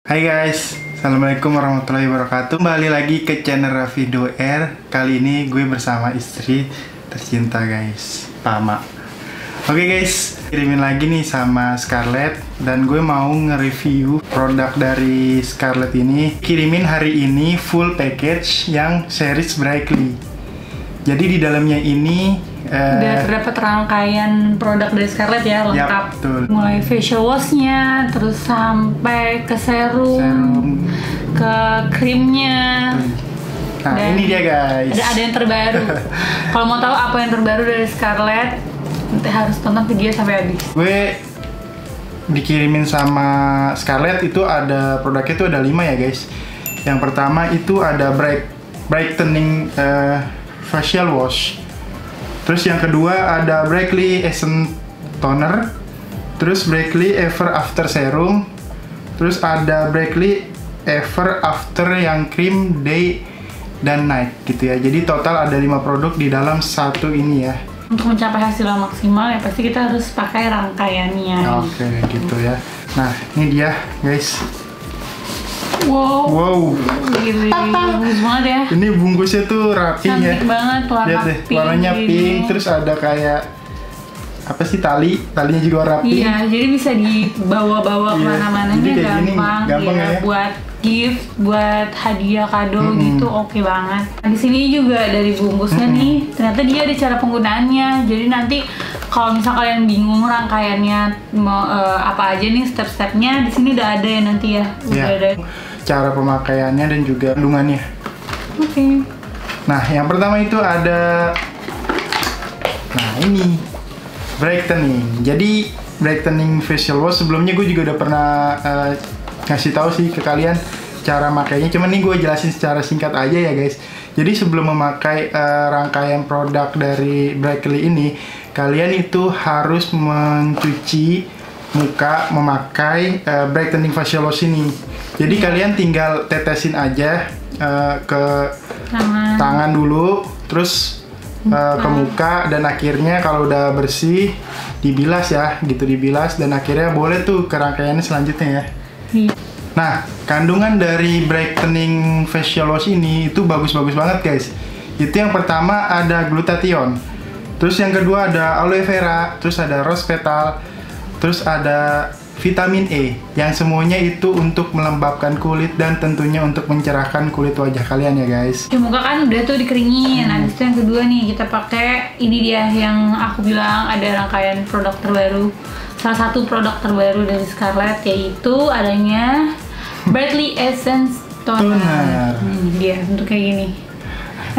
Hai guys, Assalamualaikum warahmatullahi wabarakatuh. Kembali lagi ke channel Raffi Do Air. Kali ini gue bersama istri tercinta guys, Tama. Oke guys, kirimin lagi nih sama Scarlett. Dan gue mau nge-review produk dari Scarlett ini. Kirimin hari ini full package yang series Brightly. Jadi di dalamnya ini udah terdapat rangkaian produk dari Scarlett ya, lengkap. Yap, betul. Mulai facial wash-nya, terus sampai ke serum, ke krimnya. Nah, dan ini dia guys. Ada yang terbaru. Kalau mau tahu apa yang terbaru dari Scarlett, nanti harus tonton video sampai habis. Gue dikirimin sama Scarlett itu ada produknya itu ada 5 ya guys. Yang pertama itu ada brightening facial wash. Terus yang kedua ada Brightly Essence Toner. Terus Brightly Ever After Serum. Terus ada Brightly Ever After yang cream day dan night gitu ya. Jadi total ada 5 produk di dalam satu ini ya. Untuk mencapai hasil yang maksimal ya pasti kita harus pakai rangkaiannya. Oke, gitu ya. Nah, ini dia guys. Wow. Gini, bagus banget ya. Ini bungkusnya tuh rapi ya. Cantik banget, warna Lihat deh, pink. warnanya pink, terus ada kayak apa sih talinya juga rapi. Iya, jadi bisa dibawa-bawa Iya, kemana-mana jadi kayak gini, gampang gampang ya. Buat gift, buat hadiah kado gitu, oke banget. Nah, di sini juga dari bungkusnya nih, ternyata dia ada cara penggunaannya. Jadi nanti kalau misal kalian bingung rangkaiannya mau apa aja nih step-stepnya, di sini udah ada ya nanti ya. Udah ada. Cara pemakaiannya dan juga kandungannya. Oke. Nah, yang pertama itu ada, nah ini brightening. Jadi brightening facial wash sebelumnya gue juga udah pernah ngasih tahu sih ke kalian cara makainya. Cuman nih gue jelasin secara singkat aja ya guys. Jadi sebelum memakai rangkaian produk dari Brightly ini, kalian itu harus mencuci muka memakai brightening facial wash ini. Jadi kalian tinggal tetesin aja ke tangan dulu, terus ke muka, dan akhirnya kalau udah bersih dibilas ya, gitu dibilas, dan akhirnya boleh tuh ke rangkaiannya selanjutnya ya. Nah, kandungan dari brightening facial wash ini itu bagus-bagus banget guys. Itu yang pertama ada glutathione, terus yang kedua ada aloe vera, terus ada rose petal, terus ada vitamin E, yang semuanya itu untuk melembabkan kulit dan tentunya untuk mencerahkan kulit wajah kalian ya guys. Di muka kan udah tuh dikeringin. Habis itu yang kedua nih kita pakai ini dia yang aku bilang ada rangkaian produk terbaru. Salah satu produk terbaru dari Scarlett yaitu adanya Brightly Essence Toner. Dia untuk kayak gini.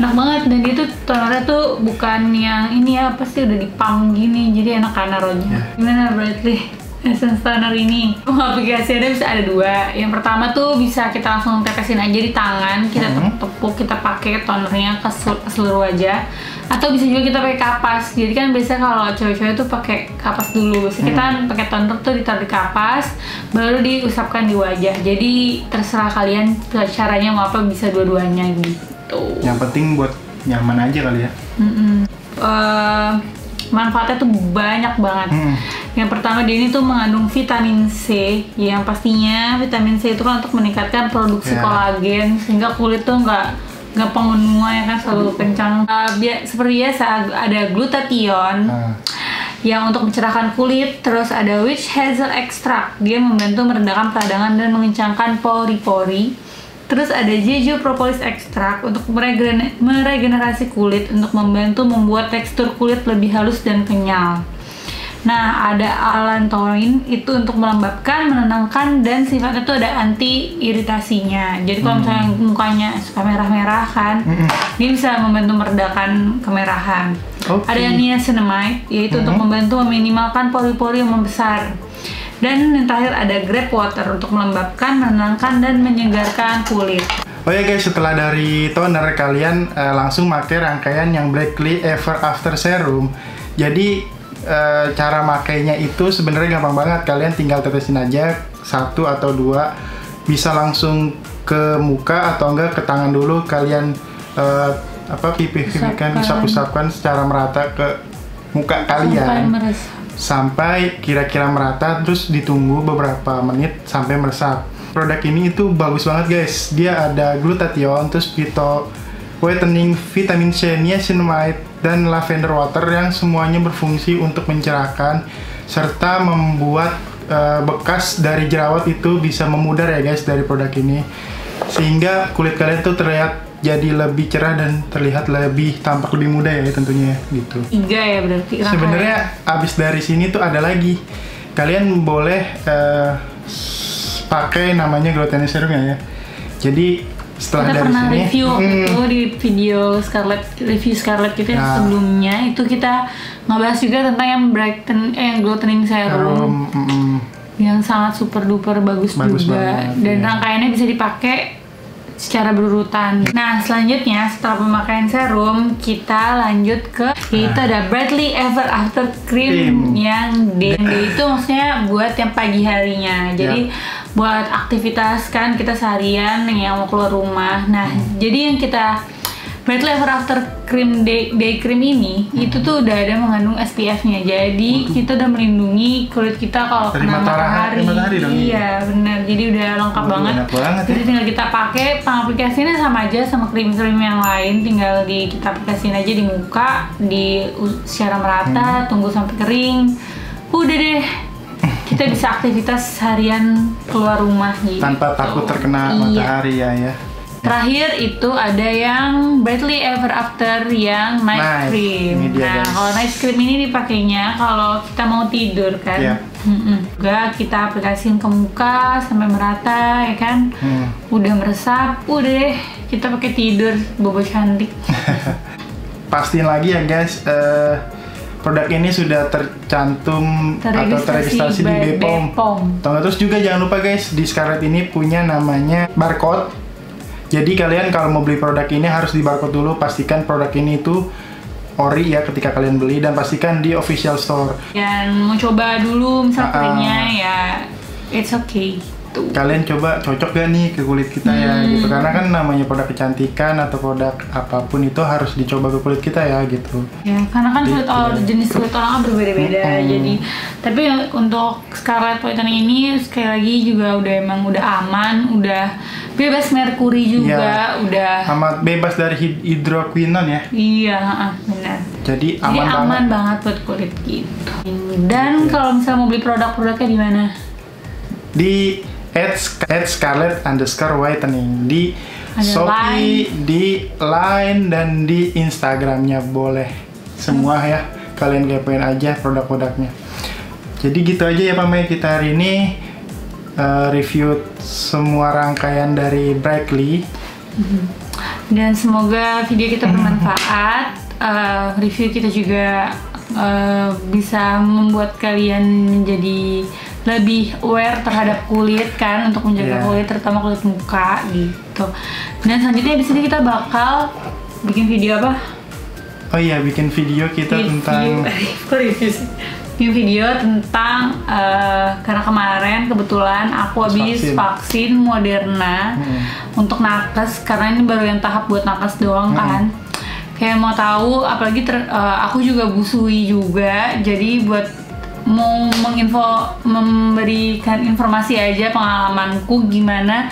Enak banget, dan dia tuh tonernya tuh bukan yang ini ya, pasti udah dipam gini, jadi enak kan naruhnya. Gimana Brightly Essence Toner ini? Aplikasinya bisa ada 2. Yang pertama tuh bisa kita langsung tetesin aja di tangan, kita tepuk, kita pakai tonernya ke seluruh wajah. Atau bisa juga kita pakai kapas. Jadi kan biasanya kalau cewek-cewek tuh pakai kapas dulu. Biasanya kita pakai toner tuh ditaruh di kapas, baru diusapkan di wajah. Jadi terserah kalian caranya mau apa, bisa dua-duanya gitu. Yang penting buat nyaman aja kali ya. Manfaatnya tuh banyak banget. Yang pertama, dia ini tuh mengandung vitamin C, yang pastinya vitamin C itu kan untuk meningkatkan produksi kolagen, sehingga kulit tuh nggak gampang menua ya kan, selalu kencang. Seperti biasa ada glutathione yang untuk mencerahkan kulit, terus ada witch hazel extract, dia membantu meredakan peradangan dan mengencangkan pori-pori. Terus ada jeju propolis extract untuk meregenerasi kulit, untuk membantu membuat tekstur kulit lebih halus dan kenyal. Nah, ada allantoin itu untuk melembabkan, menenangkan, dan sifatnya tuh ada anti iritasinya. Jadi kalau misalnya mukanya suka merah-merah kan, dia bisa membantu meredakan kemerahan. Ada niacinamide, yaitu untuk membantu meminimalkan pori-pori yang membesar. Dan yang terakhir ada grape water untuk melembabkan, menenangkan, dan menyegarkan kulit. Oh ya guys, setelah dari toner kalian langsung pakai rangkaian yang Brightly Ever After Serum. Jadi cara makainya itu sebenarnya gampang banget. Kalian tinggal tetesin aja 1 atau 2, bisa langsung ke muka atau enggak ke tangan dulu. Kalian pipihkan, usap-usapkan secara merata ke muka kalian sampai kira-kira merata, terus ditunggu beberapa menit sampai meresap. produk ini itu bagus banget guys. Dia ada glutathione, terus whitening, vitamin C, niacinamide, dan lavender water yang semuanya berfungsi untuk mencerahkan serta membuat bekas dari jerawat itu bisa memudar ya guys dari produk ini, sehingga kulit kalian tuh terlihat jadi lebih cerah dan terlihat lebih tampak lebih muda ya tentunya gitu. 3 ya berarti. Sebenarnya abis dari sini tuh ada lagi. Kalian boleh pakai namanya glutathione serum ya. Jadi setelah kita dari pernah sini review itu di video review Scarlett kita yang sebelumnya itu kita ngebahas juga tentang yang glutathione serum yang sangat super duper bagus juga banget, dan rangkaiannya bisa dipakai secara berurutan. Nah selanjutnya setelah pemakaian serum kita lanjut ke yaitu ada Brightly Ever After Cream yang day itu maksudnya buat yang pagi harinya. Jadi buat aktivitas kan kita seharian yang mau keluar rumah. Nah jadi yang kita Brightly Ever After Cream Day Cream ini itu tuh udah ada mengandung SPF-nya. Jadi kita udah melindungi kulit kita kalau kena matahari. Iya benar. Jadi udah lengkap banget. Jadi tinggal kita pakai pengaplikasiannya sama aja sama krim-krim yang lain. Tinggal kita aplikasiin aja di muka, secara merata, tunggu sampai kering. Udah deh. Kita bisa aktivitas harian keluar rumah gitu. Tanpa takut terkena matahari ya. Terakhir itu ada yang Brightly Ever After yang Night Cream. Nah, kalau Night Cream ini dipakainya kalau kita mau tidur kan. Juga kita aplikasiin ke muka sampai merata ya kan. Udah meresap, udah deh kita pakai tidur bobo cantik. Pastiin lagi ya guys, produk ini sudah tercantum atau terregistrasi di BPOM. Terus juga jangan lupa guys, di Scarlett ini punya namanya barcode. Jadi kalian kalau mau beli produk ini harus di barcode dulu, pastikan produk ini itu ori ya ketika kalian beli, dan pastikan di official store. Dan mau coba dulu misalnya ya it's okay. Kalian coba cocok gak nih ke kulit kita ya gitu, karena kan namanya produk kecantikan atau produk apapun itu harus dicoba ke kulit kita ya gitu ya, karena kan jenis kulit orang kan berbeda-beda. Jadi tapi untuk Scarlett Whitening ini sekali lagi juga udah aman, udah bebas merkuri juga, udah amat bebas dari hidroquinon ya. Iya benar, jadi aman banget buat kulit gitu. Dan kalau misalnya mau beli produk-produknya di mana? Di @Scarlett_whitening di Shopee, di Line, dan di Instagramnya boleh semua ya. Kalian kepoin aja produk-produknya. Jadi gitu aja ya Pak Mei, kita hari ini review semua rangkaian dari Brightly. Dan semoga video kita bermanfaat. Review kita juga bisa membuat kalian menjadi lebih aware terhadap kulit kan, untuk menjaga kulit, terutama kulit muka gitu. Dan selanjutnya di sini kita bakal bikin video apa? Oh iya, bikin video kita tentang bikin video tentang karena kemarin kebetulan aku habis vaksin Moderna untuk nakes, karena ini baru yang tahap buat nakes doang kan. Kayak mau tahu, apalagi aku juga busui juga, jadi buat mau memberikan informasi aja pengalamanku gimana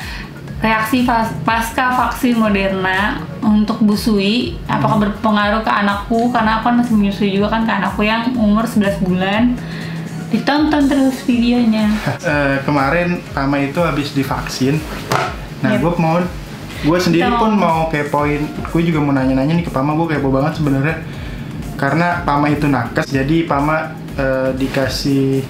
reaksi pasca vaksin Moderna untuk busui, apakah berpengaruh ke anakku, karena aku kan masih menyusui juga kan ke anakku yang umur 11 bulan. Ditonton terus videonya. Kemarin Pama itu habis divaksin. Nah, gue sendiri pun mau kepoin, gue juga mau nanya-nanya nih ke Pama, gue kepo banget sebenarnya. Karena Pama itu nakes, jadi Pama dikasih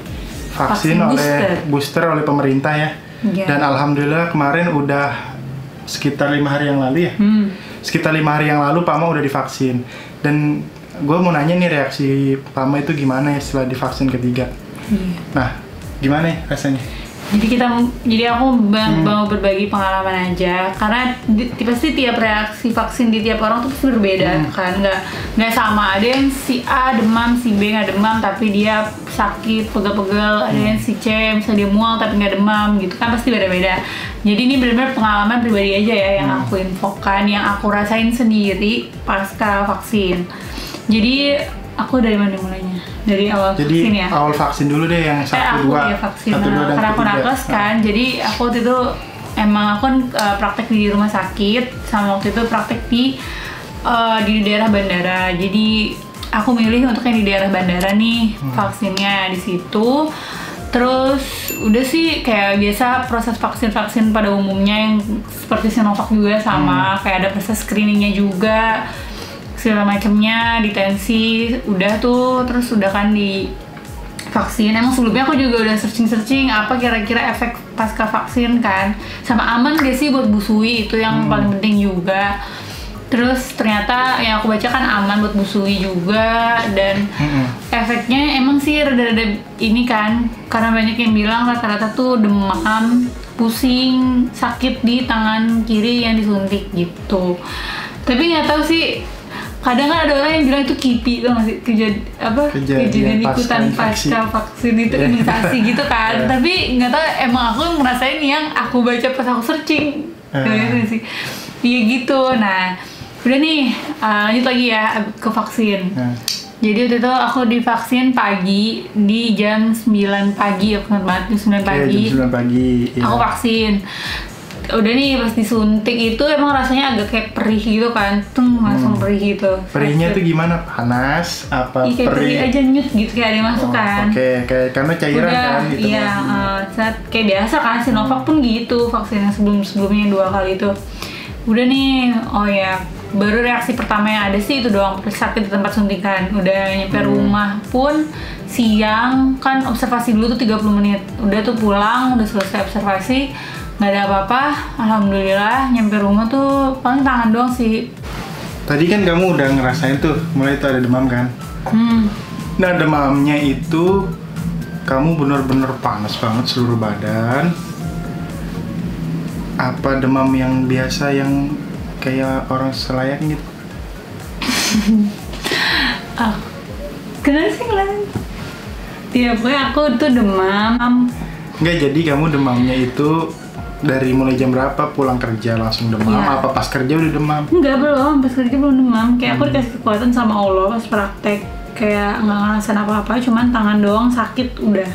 vaksin oleh booster oleh pemerintah ya. Dan alhamdulillah kemarin udah sekitar 5 hari yang lalu ya. Sekitar 5 hari yang lalu Pama udah divaksin. Dan gue mau nanya nih, reaksi Pama itu gimana ya setelah divaksin ketiga? Nah, gimana ya rasanya? Jadi aku mau berbagi pengalaman aja, karena pasti tiap reaksi vaksin di tiap orang tuh pasti berbeda kan, nggak sama. Ada yang si A demam, si B nggak demam tapi dia sakit pegel-pegel, ada yang si C misalnya dia mual tapi nggak demam gitu kan, pasti beda-beda. Jadi ini benar-benar pengalaman pribadi aja ya yang aku infokan, yang aku rasain sendiri pasca vaksin. Jadi aku dari mana mulainya? dari awal Jadi vaksin ya. awal vaksin dulu deh yang 1, 2. Ya vaksin. 1, 2 dan Karena aku 3. nakes kan, jadi aku waktu itu emang aku kan praktek di rumah sakit, sama waktu itu praktek di daerah bandara. Jadi aku milih untuk yang di daerah bandara nih vaksinnya di situ. Terus udah sih kayak biasa proses vaksin pada umumnya yang seperti Sinovac juga sama, kayak ada proses screeningnya juga segala macamnya, ditensi, udah tuh, terus udah kan di vaksin. Emang sebelumnya aku juga udah searching apa kira-kira efek pasca vaksin kan, sama aman gak sih buat busui, itu yang paling penting juga. Terus ternyata yang aku baca kan aman buat busui juga, dan efeknya emang sih rada-rada ini kan, karena banyak yang bilang rata-rata tuh demam, pusing, sakit di tangan kiri yang disuntik gitu. Tapi nggak tahu sih, kadang kan ada orang yang bilang itu kipi tuh masih kejadian ikutan pasca vaksin itu imunisasi gitu kan. Tapi nggak tahu, emang aku ngerasain yang aku baca pas aku searching gitu sih. Iya gitu. Nah udah nih, lanjut lagi ya ke vaksin. Jadi waktu itu aku divaksin pagi di jam 9 pagi, aku ingat banget jam 9 pagi. Jam 9 pagi. Iya. Aku vaksin. Udah nih pas disuntik itu emang rasanya agak kayak perih gitu kan, langsung perih gitu. Perihnya tuh gimana? Panas? Apa kayak perih aja, nyut gitu, kayak ada yang masuk kan. Oke, kayak karena cairan udah, kan gitu. Iya, kayak biasa kan, Sinovac pun gitu, vaksin yang sebelumnya 2 kali itu. Udah nih, oh ya, baru reaksi pertama yang ada sih itu doang, sakit di tempat suntikan. Udah nyampe rumah pun siang, kan observasi dulu tuh 30 menit. Udah tuh pulang, udah selesai observasi, nggak ada apa-apa, alhamdulillah. Nyampe rumah tuh paling tangan doang sih. Tadi kan kamu udah ngerasain tuh, mulai tuh ada demam kan? Nah demamnya itu, kamu bener-bener panas banget seluruh badan. Apa demam yang biasa yang kayak orang selayaknya gitu? Kenapa sih kalian? Ya pokoknya aku tuh demam. Enggak, jadi kamu demamnya itu dari mulai jam berapa pulang kerja langsung demam? Iya. Apa pas kerja udah demam? Enggak, belum, pas kerja belum demam. Kayak aku dikasih kekuatan sama Allah pas praktek. Kayak nggak ngerasain apa-apa, cuman tangan doang sakit udah.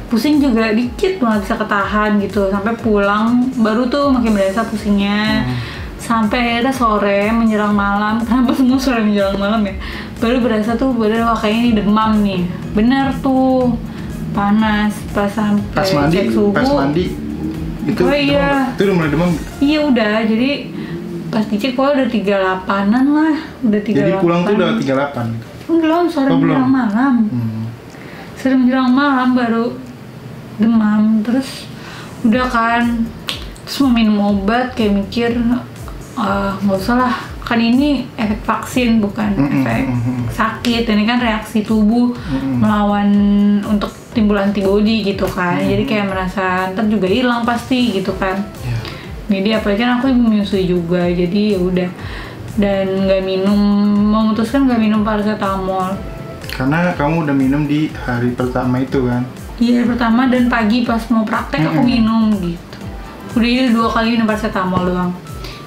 Pusing juga dikit, nggak bisa ketahan gitu. Sampai pulang baru tuh makin berasa pusingnya. Sampai akhirnya sore menjelang malam, kenapa semua sore menjelang malam ya? Baru berasa tuh badan wah kayaknya ini demam nih. Bener tuh, panas pas sampai cek suhu. Pas mandi itu iya. Itu udah mulai demam? Iya udah, jadi pas dicek kok udah 38-an lah. Udah 38. Jadi pulang tuh udah 38? Belum, sore menjelang malam. Sore menjelang malam baru demam. Terus udah kan, terus mau minum obat, kayak mikir nggak usah lah, kan ini efek vaksin bukan efek sakit. Ini kan reaksi tubuh melawan untuk timbul antibodi gitu kan. Jadi kayak merasa ntar juga hilang pasti gitu kan. Jadi apalagi kan aku ibu menyusui juga, jadi ya udah. Dan nggak minum, memutuskan nggak minum paracetamol. Karena kamu udah minum di hari pertama itu kan? Iya, hari pertama dan pagi pas mau praktek aku minum gitu. Udah ini 2 kali minum paracetamol doang.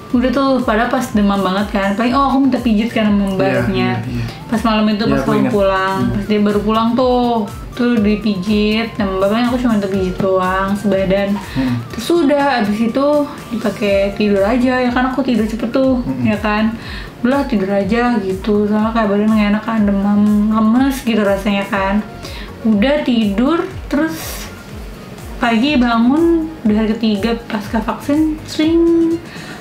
Udah tuh, padahal pas demam banget kan. Paling aku minta pijit kan sama mbaknya. Pas malam itu pas kamu pulang, pas dia baru pulang tuh dipijit. Dan bapaknya aku cuma minta pijit doang sebadan. Terus udah, abis itu dipakai tidur aja ya kan, aku tidur cepet tuh ya kan. Udah tidur aja gitu, soalnya kayak badan nggak enak kan, demam, lemes gitu rasanya kan. Udah tidur, terus pagi bangun udah hari ketiga pasca vaksin,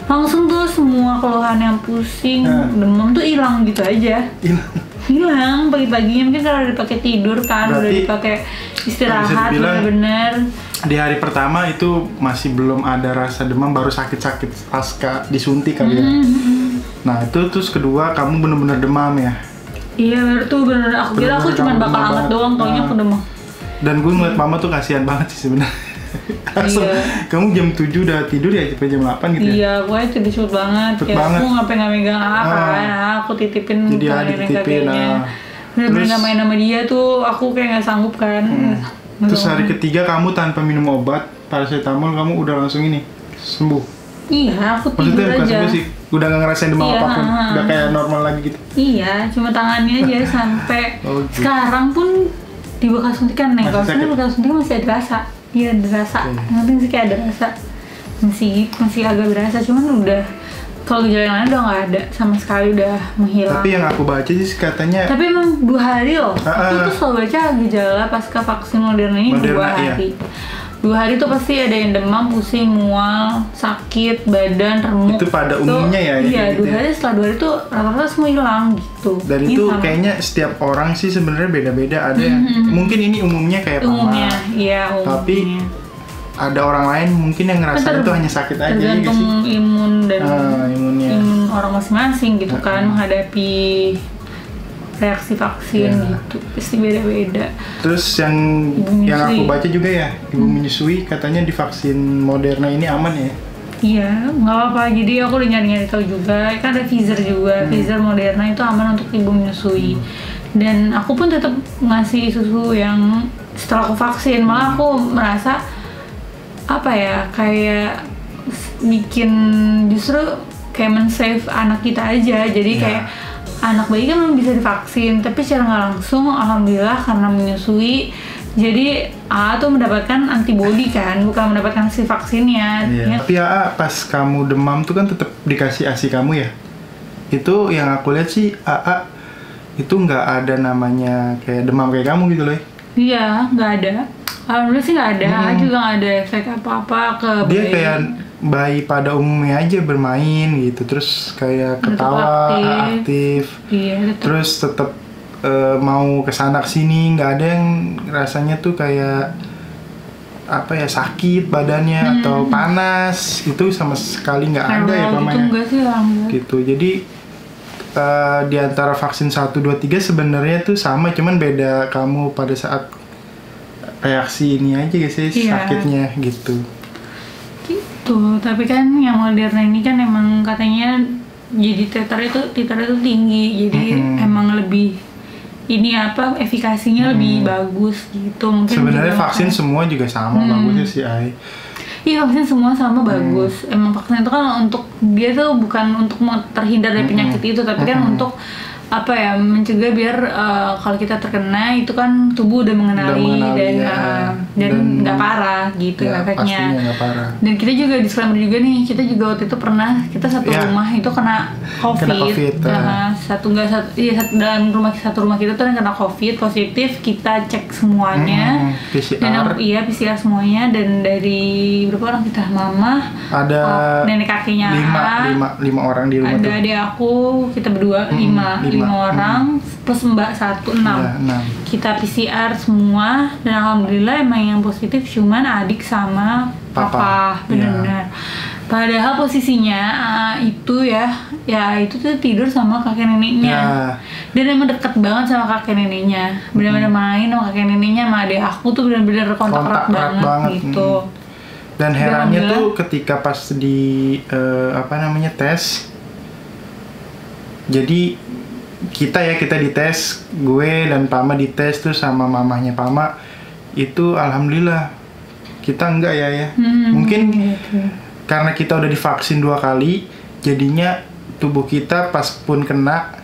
langsung tuh semua keluhan yang pusing, demam tuh hilang gitu aja. Hilang pagi-paginya, mungkin kalau udah dipakai tidur kan, udah dipakai istirahat bener-bener. Di hari pertama itu masih belum ada rasa demam, baru sakit-sakit pasca disuntik kali ya. Nah itu terus kedua kamu bener-bener demam ya? Iya baru tuh bener, aku kira aku cuma bakal hangat doang, taunya aku demam. Dan gue ngeliat mama tuh kasihan banget sih sebenarnya. Kamu jam 7 udah tidur ya, sampai jam 8 gitu ya? Iya, gue tidur cepet banget. Kayak aku nggak megang kan, aku titipin ke nenek kakeknya. Bener-bener nggak main sama dia tuh, aku kayak nggak sanggup kan. Terus hari ketiga kamu tanpa minum obat paracetamol, kamu udah langsung ini sembuh? Iya, aku tidur maksudnya aja. Maksudnya bukan sembuh sih, udah nggak ngerasain demam Iya, apapun, udah kayak normal lagi gitu. Iya, cuma tangannya aja sampai Oh, gitu. sekarang pun di bekas suntikan nih. Masih Kalau sakit? sekarang bekas suntikan masih ada rasa. Iya, ada rasa. Oke. Yang penting sih kayak ada rasa. Masih agak berasa, cuman udah kalau gejala yang lain udah nggak ada sama sekali, udah menghilang. Tapi yang aku baca sih katanya Tapi emang 2 hari loh. Aku Ah, tuh selalu baca gejala pasca vaksin Moderna ini 2 Moderna, iya. hari. 2 hari tuh pasti ada yang demam, pusing, mual, sakit, badan, remuk. Itu pada umumnya ya, Iya, kayak gitu 2 ya. hari setelah 2 hari tuh rata-rata semua hilang gitu. dan Ini itu sama. kayaknya setiap orang sih sebenarnya beda-beda. Ada yang mungkin ini umumnya kayak umumnya, Pama, iya umumnya. tapi ada orang lain mungkin yang ngerasain itu hanya sakit aja ya nggak tergantung sih? imun dan Imunnya. imun orang masing-masing gitu kan menghadapi reaksi vaksin Iya. gitu. Pasti beda-beda. Terus yang Ibu aku menyusui. baca juga ya, ibu menyusui katanya di vaksin Moderna ini aman ya. Iya, nggak apa-apa. Jadi aku udah nyari-nyari tahu juga. Kan ada Pfizer juga. Pfizer Moderna itu aman untuk ibu menyusui. Dan aku pun tetap ngasih susu yang setelah aku vaksin. Malah aku merasa apa ya, kayak bikin justru kayak men-save anak kita aja. Jadi Iya. kayak anak bayi kan belum bisa divaksin, tapi secara nggak langsung alhamdulillah karena menyusui. Jadi A tuh mendapatkan antibodi kan, bukan mendapatkan si vaksinnya. Iya. Ya, Tapi AA pas kamu demam tuh kan tetap dikasih ASI kamu ya. Itu yang aku lihat sih AA itu nggak ada namanya kayak demam kayak kamu gitu loh. Iya, nggak ada. Alhamdulillah sih nggak ada. Juga nggak ada efek apa-apa ke Dia bayi. kayak bayi pada umumnya aja bermain gitu, terus kayak Tetap ketawa, aktif. aktif. Iya, tetap. Terus tetap mau kesana kesini, nggak ada yang rasanya tuh kayak apa ya, sakit badannya atau panas, itu sama sekali nggak ada ya Kalau gitu mamanya enggak sih, alhamdulillah. gitu. Jadi di antara vaksin 1, 2, 3 sebenarnya tuh sama, cuman beda kamu pada saat reaksi ini aja guys, Iya. sakitnya gitu. Gitu. Tapi kan yang Moderna ini kan emang katanya jadi titernya itu tinggi. Jadi emang lebih ini apa, efikasinya lebih bagus gitu. Mungkin Sebenarnya juga vaksin semua juga sama bagusnya sih, Ai. Iya, vaksin semua sama bagus. Emang vaksin itu kan untuk dia tuh bukan untuk terhindar dari penyakit itu, tapi kan untuk apa ya, mencegah biar kalau kita terkena itu kan tubuh udah mengenali, dan nggak parah gitu Ya, efeknya. pastinya nggak parah. Dan kita juga disclaimer juga nih, kita juga waktu itu pernah kita satu Ya. rumah itu kena COVID. Dalam satu rumah kita tuh yang kena COVID positif, kita cek semuanya. PCR. Dan PCR semuanya, dan dari berapa orang kita, mama, Ada nenek kakeknya, lima orang di rumah ada tuh. adik aku, kita berdua lima orang plus mbak 1, 6. Ya, 6. Kita PCR semua dan alhamdulillah emang yang positif cuman adik sama papa, benar-benar. Padahal posisinya itu ya itu tuh tidur sama kakek neneknya. Ya. Dan emang deket banget sama kakek neneknya. Benar-benar main sama kakek neneknya, sama adik aku tuh benar-benar kontak erat banget gitu. Dan herannya Alhamdulillah. tuh ketika pas di tes, jadi kita dites, gue dan Pama dites tuh sama mamahnya Pama, itu alhamdulillah kita enggak ya. Mungkin Gitu. karena kita udah divaksin 2 kali, jadinya tubuh kita pas pun kena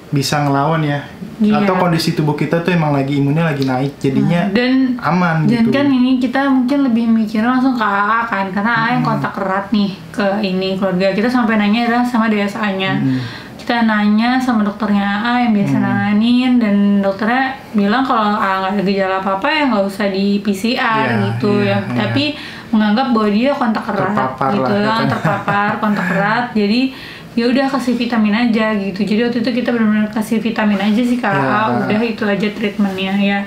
bisa ngelawan ya. Iya. Atau kondisi tubuh kita tuh emang lagi imunnya lagi naik, jadinya Dan aman Dan gitu. kan ini kita mungkin lebih mikir langsung ke AA kan, karena AA yang kontak erat nih ke ini keluarga kita, sampai nanya adalah sama DSA-nya. Kita nanya sama dokternya AA yang biasa nanganin, dan dokternya bilang kalau AA nggak ada gejala apa-apa ya nggak usah di PCR gitu ya. Tapi menganggap bahwa dia kontak erat Terpapar gitu, lah, katanya. terpapar kontak erat. Jadi ya udah kasih vitamin aja gitu. Jadi waktu itu kita benar-benar kasih vitamin aja sih ke AA, udah itu aja treatmentnya ya.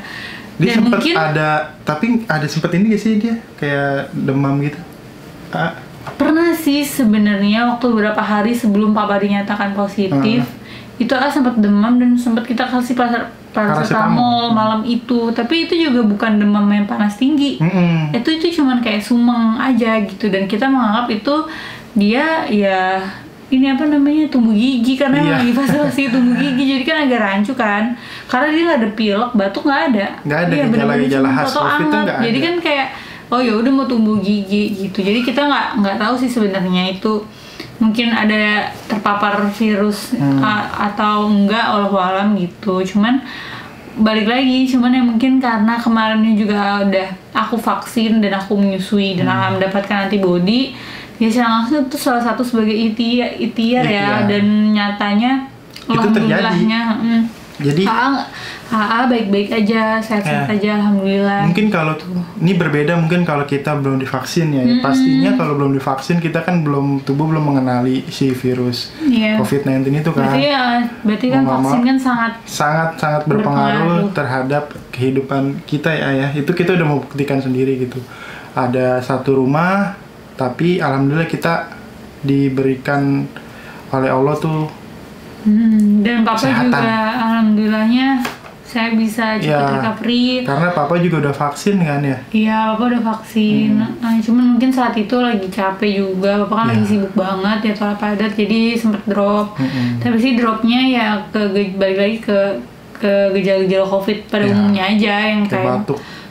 Dia Dan sempet mungkin ada sempet ini gak sih dia kayak demam gitu? pernah sih sebenarnya waktu beberapa hari sebelum papa dinyatakan positif, itu sempat demam dan sempat kita kasih paracetamol malam itu. Tapi itu juga bukan demam yang panas tinggi. Itu cuman kayak sumeng aja gitu, dan kita menganggap itu dia ya ini apa namanya, tumbuh gigi, karena emang lagi fase tumbuh gigi, jadi kan agak rancu kan, karena dia nggak ada pilek, batuk nggak ada. Iya, gejala-gejala khas foto COVID itu anget. nggak Jadi ada. kan kayak oh ya udah mau tumbuh gigi gitu. Jadi kita nggak tahu sih sebenarnya itu mungkin ada terpapar virus atau enggak, wallahu alam gitu. Cuman balik lagi, cuman yang mungkin karena kemarin ini juga udah aku vaksin dan aku menyusui dan mendapatkan antibody, ya secara langsung itu salah satu sebagai ikhtiar ya, dan nyatanya itu terjadi. Jadi AA baik-baik aja, sehat-sehat aja, alhamdulillah. Mungkin kalau ini berbeda mungkin kalau kita belum divaksin ya. Pastinya kalau belum divaksin kita kan tubuh belum mengenali si virus COVID-19 itu kan. Berarti kan vaksin kan sangat berpengaruh terhadap kehidupan kita ya. Itu kita udah membuktikan sendiri gitu. Ada satu rumah tapi alhamdulillah kita diberikan oleh Allah tuh dan papa kesehatan. Juga alhamdulillahnya saya bisa cepat recovery karena papa juga udah vaksin kan ya. Iya, papa udah vaksin. Nah, cuman mungkin saat itu lagi capek juga, papa kan lagi sibuk banget ya soal padat, jadi sempet drop. Tapi sih dropnya ya balik lagi ke gejala-gejala COVID pada umumnya aja, yang kayak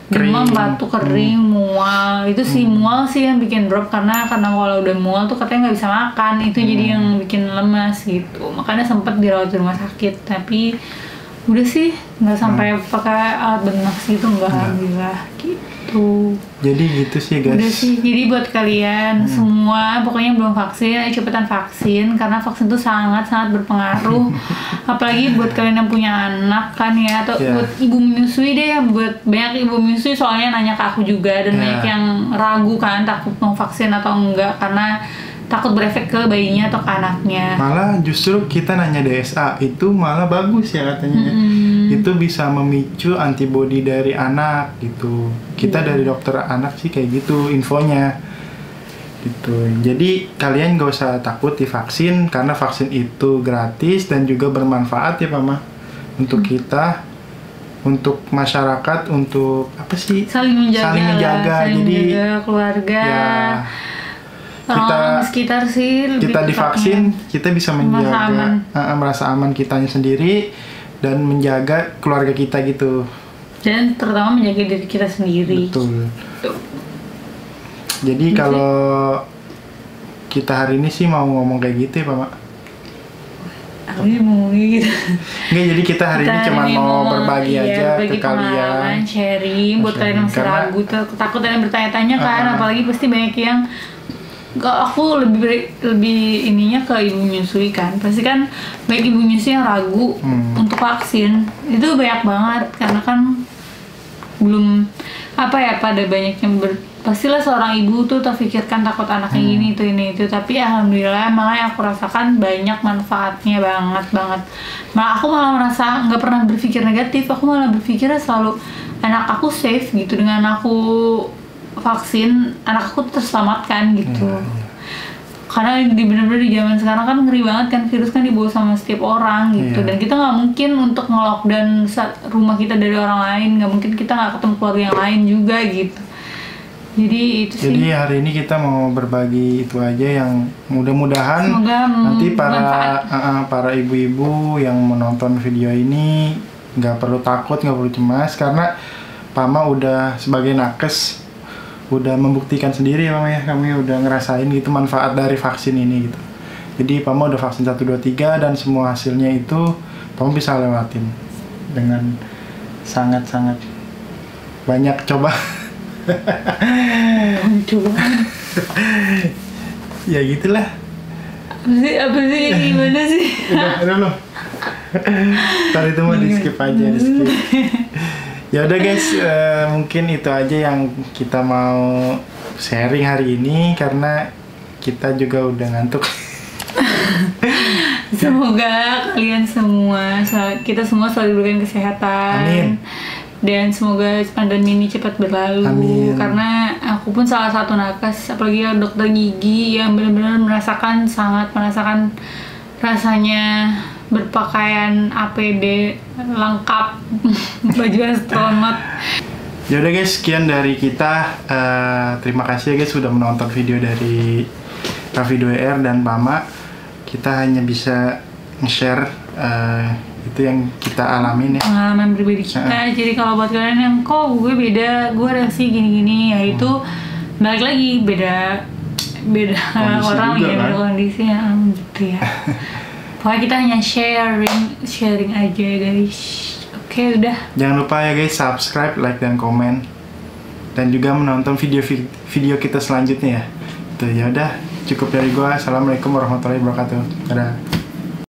demam, batuk, kering, mual. Itu sih mual sih yang bikin drop, karena kalau udah mual tuh katanya nggak bisa makan, itu jadi yang bikin lemas gitu. Makanya sempet dirawat di rumah sakit, tapi udah sih nggak sampai pakai alat benas gitu, nggak, alhamdulillah gitu. Jadi gitu sih guys. Udah sih, jadi buat kalian semua pokoknya belum vaksin, cepetan vaksin, karena vaksin tuh sangat berpengaruh. Apalagi buat kalian yang punya anak kan ya, atau buat ibu menyusui deh ya, buat banyak ibu menyusui soalnya nanya ke aku juga, dan banyak yang ragu kan, takut mau vaksin atau enggak karena takut berefek ke bayinya atau ke anaknya. Malah justru kita nanya DSA itu malah bagus ya katanya. Itu bisa memicu antibodi dari anak gitu. Kita dari dokter anak sih kayak gitu infonya gitu. Jadi kalian gak usah takut divaksin, karena vaksin itu gratis dan juga bermanfaat ya Mama, untuk kita, untuk masyarakat, untuk apa sih, saling menjaga jadi keluarga ya, kita sekitar sih, kita divaksin kita bisa menjaga merasa aman kitanya sendiri dan menjaga keluarga kita gitu, dan terutama menjaga diri kita sendiri. Betul. Jadi kalau kita hari ini sih mau ngomong kayak gitu ya Pak Mak. Aku mau gitu. Nggak, jadi kita hari ini cuma mau berbagi aja ke kalian, sharing buat kalian yang masih ragu, takut dan bertanya-tanya kan, apalagi pasti banyak yang aku lebih ininya ke ibu menyusui kan, pasti kan baik ibu menyusui yang ragu untuk vaksin itu banyak banget, karena kan belum pada banyak yang pastilah seorang ibu tuh terpikirkan takut anaknya ini itu, tapi alhamdulillah malah yang aku rasakan banyak manfaatnya banget. Malah aku malah merasa nggak pernah berpikir negatif, aku malah berpikirnya selalu anak aku safe gitu, dengan aku vaksin anak aku terselamatkan gitu. Karena benar-benar di zaman sekarang kan ngeri banget kan, virus kan dibawa sama setiap orang gitu, dan kita nggak mungkin untuk nge-lockdown rumah kita dari orang lain, nggak mungkin kita nggak ketemu keluarga yang lain juga gitu. Jadi itu sih. Jadi hari ini kita mau berbagi itu aja, yang mudah-mudahan nanti para ibu-ibu yang menonton video ini nggak perlu takut, nggak perlu cemas, karena Pama udah sebagai nakes udah membuktikan sendiri ya Mama ya, kami udah ngerasain gitu manfaat dari vaksin ini gitu. Jadi Pama udah vaksin 1, 2, 3 dan semua hasilnya itu Pama bisa lewatin dengan sangat banyak cobaan. Ya gitulah. Apa sih gimana sih? Udah loh. Tadi itu mau di skip aja, di skip. Ya udah guys, mungkin itu aja yang kita mau sharing hari ini, karena kita juga udah ngantuk. Semoga kalian semua, kita semua selalu diberikan kesehatan. Amin. Dan semoga pandemi ini cepat berlalu. Amin. Karena aku pun salah satu nakes, apalagi dokter gigi, yang benar-benar sangat merasakan rasanya berpakaian APD lengkap, baju astronot. Ya udah guys, sekian dari kita. Terima kasih ya guys sudah menonton video dari Raffi 2R dan Pama. Kita hanya bisa nge-share itu yang kita alamin ya, pengalaman pribadi kita. Jadi kalau buat kalian yang kok gue beda, gue reaksi gini-gini, ya itu balik lagi beda beda Kondisi orang juga, ya, kan? beda kondisi ya, gitu ya. Pokoknya kita hanya sharing aja guys. Oke, udah. Jangan lupa ya guys, subscribe, like, dan komen. Dan juga menonton video kita selanjutnya ya. Tuh ya udah, cukup dari gua. Assalamualaikum warahmatullahi wabarakatuh. Dadah.